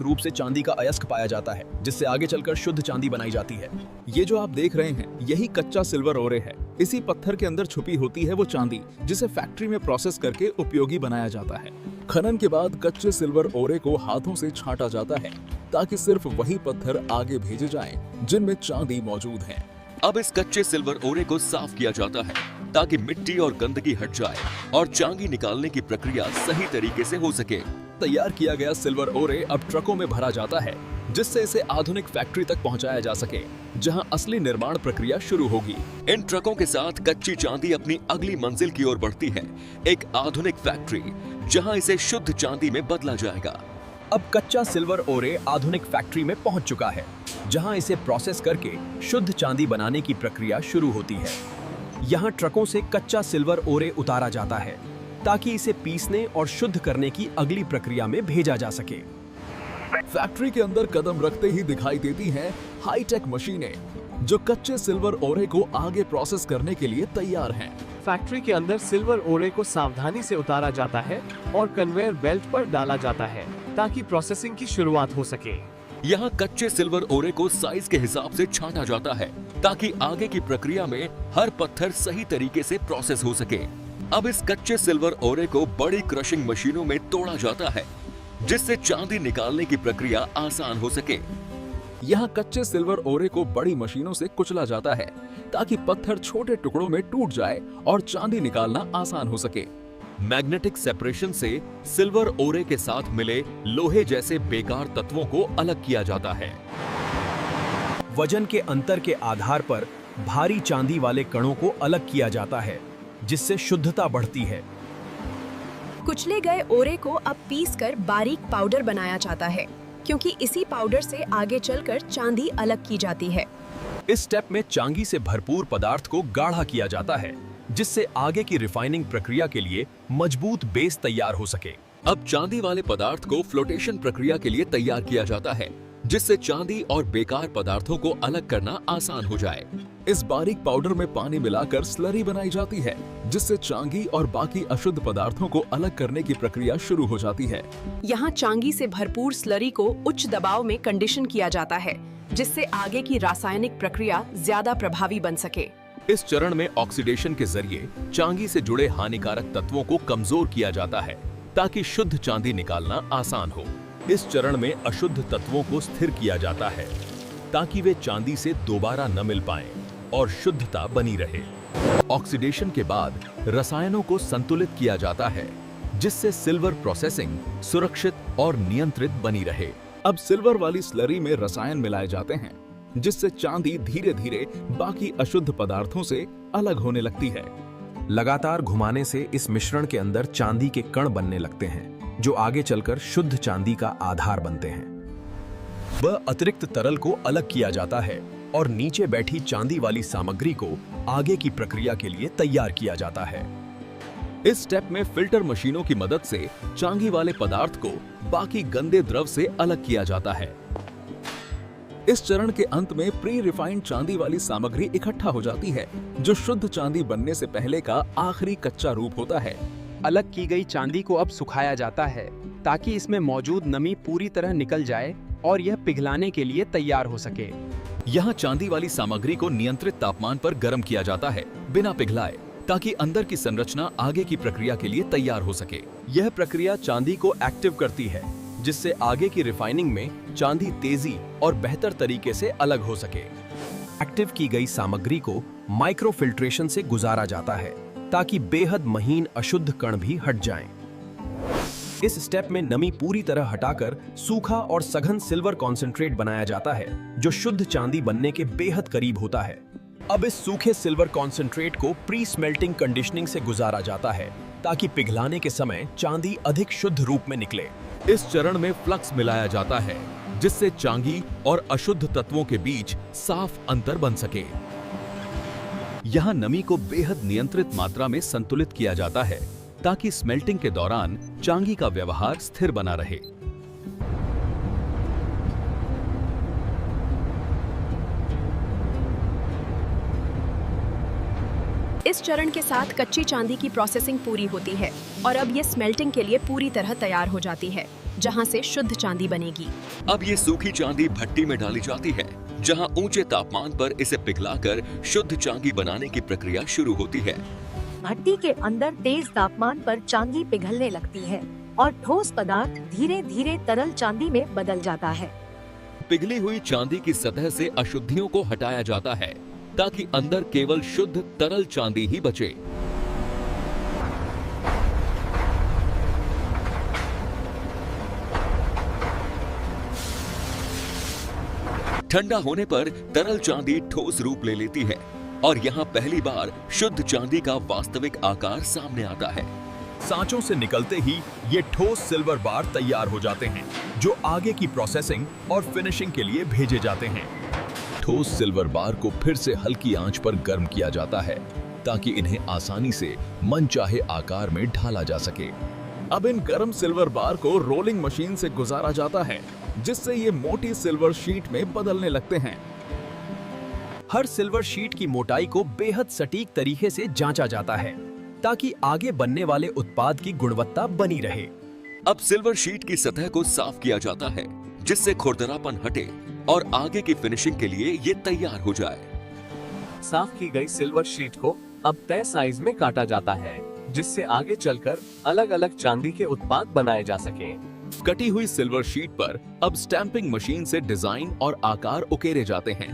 रूप से चांदी का अयस्क पाया जाता है, जिससे आगे चलकर शुद्ध चांदी बनाई जाती है। ये जो आप देख रहे हैं, यही कच्चा सिल्वर ओरे है। इसी पत्थर के अंदर छुपी होती है वो चांदी, जिसे फैक्ट्री में प्रोसेस करके उपयोगी बनाया जाता है। खनन के बाद कच्चे सिल्वर ओरे को हाथों से छांटा जाता है, ताकि सिर्फ वही पत्थर आगे भेजे जाएं जिनमें चांदी मौजूद है। अब इस कच्चे सिल्वर ओरे को साफ किया जाता है, ताकि मिट्टी और गंदगी हट जाए और चांदी निकालने की प्रक्रिया सही तरीके से हो सके। तैयार किया गया सिल्वर ओरे अब ट्रकों में भरा जाता है, जिससे इसे आधुनिक फैक्ट्री तक पहुंचाया जा सके, जहां असली निर्माण प्रक्रिया शुरू होगी। इन ट्रकों के साथ कच्ची चांदी अपनी अगली मंजिल की ओर बढ़ती है, एक आधुनिक फैक्ट्री जहां इसे शुद्ध चांदी में बदला जाएगा। अब कच्चा सिल्वर ओरे आधुनिक फैक्ट्री में पहुंच चुका है, जहां इसे प्रोसेस करके शुद्ध चांदी बनाने की प्रक्रिया शुरू होती है। यहाँ ट्रकों से कच्चा सिल्वर ओरे उतारा जाता है, ताकि इसे पीसने और शुद्ध करने की अगली प्रक्रिया में भेजा जा सके। फैक्ट्री के अंदर कदम रखते ही दिखाई देती हैं हाईटेक मशीनें, जो कच्चे सिल्वर ओरे को आगे प्रोसेस करने के लिए तैयार हैं। फैक्ट्री के अंदर सिल्वर ओरे को सावधानी से उतारा जाता है और कन्वेयर बेल्ट पर डाला जाता है, ताकि प्रोसेसिंग की शुरुआत हो सके। यहाँ कच्चे सिल्वर ओरे को साइज के हिसाब से छांटा जाता है, ताकि आगे की प्रक्रिया में हर पत्थर सही तरीके से प्रोसेस हो सके। अब इस कच्चे सिल्वर ओरे को बड़ी क्रशिंग मशीनों में तोड़ा जाता है, जिससे चांदी निकालने की प्रक्रिया आसान हो सके। यहाँ कच्चे सिल्वर ओरे को बड़ी मशीनों से कुचला जाता है, ताकि पत्थर छोटे टुकड़ों में टूट जाए और चांदी निकालना आसान हो सके। मैग्नेटिक सेपरेशन से सिल्वर ओरे के साथ मिले लोहे जैसे बेकार तत्वों को अलग किया जाता है। वजन के अंतर के आधार पर भारी चांदी वाले कणों को अलग किया जाता है, जिससे शुद्धता बढ़ती है। कुचले गए ओरे को अब पीसकर बारीक पाउडर बनाया जाता है, क्योंकि इसी पाउडर से आगे चलकर चांदी अलग की जाती है। इस स्टेप में चांदी से भरपूर पदार्थ को गाढ़ा किया जाता है, जिससे आगे की रिफाइनिंग प्रक्रिया के लिए मजबूत बेस तैयार हो सके। अब चांदी वाले पदार्थ को फ्लोटेशन प्रक्रिया के लिए तैयार किया जाता है, जिससे चांदी और बेकार पदार्थों को अलग करना आसान हो जाए। इस बारीक पाउडर में पानी मिलाकर स्लरी बनाई जाती है, जिससे चांदी और बाकी अशुद्ध पदार्थों को अलग करने की प्रक्रिया शुरू हो जाती है। यहाँ चांदी से भरपूर स्लरी को उच्च दबाव में कंडीशन किया जाता है, जिससे आगे की रासायनिक प्रक्रिया ज्यादा प्रभावी बन सके। इस चरण में ऑक्सीडेशन के जरिए चांदी से जुड़े हानिकारक तत्वों को कमजोर किया जाता है, ताकि शुद्ध चांदी निकालना आसान हो। इस चरण में अशुद्ध तत्वों को स्थिर किया जाता है, ताकि वे चांदी से दोबारा न मिल पाएं और शुद्धता बनी रहे। ऑक्सीडेशन के बाद रसायनों को संतुलित किया जाता है, जिससे सिल्वर प्रोसेसिंग सुरक्षित और नियंत्रित बनी रहे। अब सिल्वर वाली स्लरी में रसायन मिलाए जाते हैं, जिससे चांदी धीरे धीरे बाकी अशुद्ध पदार्थों से अलग होने लगती है। लगातार घुमाने से इस मिश्रण के अंदर चांदी के कण बनने लगते हैं, जो आगे चलकर शुद्ध चांदी का आधार बनते हैं। वह अतिरिक्त तरल को अलग किया जाता है और नीचे बैठी चांदी वाली सामग्री को आगे की प्रक्रिया के लिए तैयार किया जाता है। इस स्टेप में फिल्टर मशीनों की मदद से चांदी वाले पदार्थ को बाकी गंदे द्रव से अलग किया जाता है। इस चरण के अंत में प्री रिफाइंड चांदी वाली सामग्री इकट्ठा हो जाती है, जो शुद्ध चांदी बनने से पहले का आखिरी कच्चा रूप होता है। अलग की गई चांदी को अब सुखाया जाता है, ताकि इसमें मौजूद नमी पूरी तरह निकल जाए और यह पिघलाने के लिए तैयार हो सके। यहाँ चांदी वाली सामग्री को नियंत्रित तापमान पर गर्म किया जाता है, बिना पिघलाए, ताकि अंदर की संरचना आगे की प्रक्रिया के लिए तैयार हो सके। यह प्रक्रिया चांदी को एक्टिव करती है, जिससे आगे की रिफाइनिंग में चांदी तेजी और बेहतर तरीके से अलग हो सके। एक्टिव की गई सामग्री को माइक्रो फिल्ट्रेशन से गुजारा जाता है, ताकि बेहद महीन अशुद्ध कण भी हट जाएं। इस स्टेप में नमी पूरी तरह हटाकर सूखा और सघन सिल्वर कॉन्सेंट्रेट बनाया जाता है, जो शुद्ध चांदी बनने के बेहद करीब होता है। अब इस सूखे सिल्वर कॉन्सेंट्रेट को प्री स्मेल्टिंग कंडीशनिंग से गुजारा जाता है, ताकि पिघलाने के समय चांदी अधिक शुद्ध रूप में निकले। इस चरण में फ्लक्स मिलाया जाता है, जिससे चांदी और अशुद्ध तत्वों के बीच साफ अंतर बन सके। यहाँ नमी को बेहद नियंत्रित मात्रा में संतुलित किया जाता है, ताकि स्मेल्टिंग के दौरान चांदी का व्यवहार स्थिर बना रहे। इस इस चरण के साथ कच्ची चांदी की प्रोसेसिंग पूरी होती है और अब ये स्मेल्टिंग के लिए पूरी तरह तैयार हो जाती है, जहां से शुद्ध चांदी बनेगी। अब ये सूखी चांदी भट्टी में डाली जाती है, जहां ऊंचे तापमान पर इसे पिघलाकर शुद्ध चांदी बनाने की प्रक्रिया शुरू होती है। भट्टी के अंदर तेज तापमान पर चांदी पिघलने लगती है और ठोस पदार्थ धीरे धीरे तरल चांदी में बदल जाता है। पिघली हुई चांदी की सतह से अशुद्धियों को हटाया जाता है ताकि अंदर केवल शुद्ध तरल चांदी ही बचे। ठंडा होने पर तरल चांदी ठोस रूप ले लेती है और यहाँ पहली बार शुद्ध चांदी का वास्तविक आकार सामने आता है। सांचों से निकलते ही ये ठोस सिल्वर बार तैयार हो जाते हैं, जो आगे की प्रोसेसिंग और फिनिशिंग के लिए भेजे जाते हैं। ठोस सिल्वर बार को फिर से हल्की आंच पर गर्म किया जाता है ताकि इन्हें आसानी से मनचाहे आकार में ढाला जा सके। अब इन गर्म सिल्वर बार को रोलिंग मशीन से गुजारा जाता है, जिससे ये मोटी सिल्वर शीट में बदलने लगते हैं। हर सिल्वर शीट की मोटाई को बेहद सटीक तरीके से जांचा जाता है ताकि आगे बनने वाले उत्पाद की गुणवत्ता बनी रहे। अब सिल्वर शीट की सतह को साफ किया जाता है, जिससे खुरदरापन हटे और आगे की फिनिशिंग के लिए ये तैयार हो जाए। साफ की गई सिल्वर शीट को अब तय साइज में काटा जाता है, जिससे आगे चलकर अलग अलग चांदी के उत्पाद बनाए जा सकें। कटी हुई सिल्वर शीट पर अब स्टैंपिंग मशीन से डिजाइन और आकार उकेरे जाते हैं।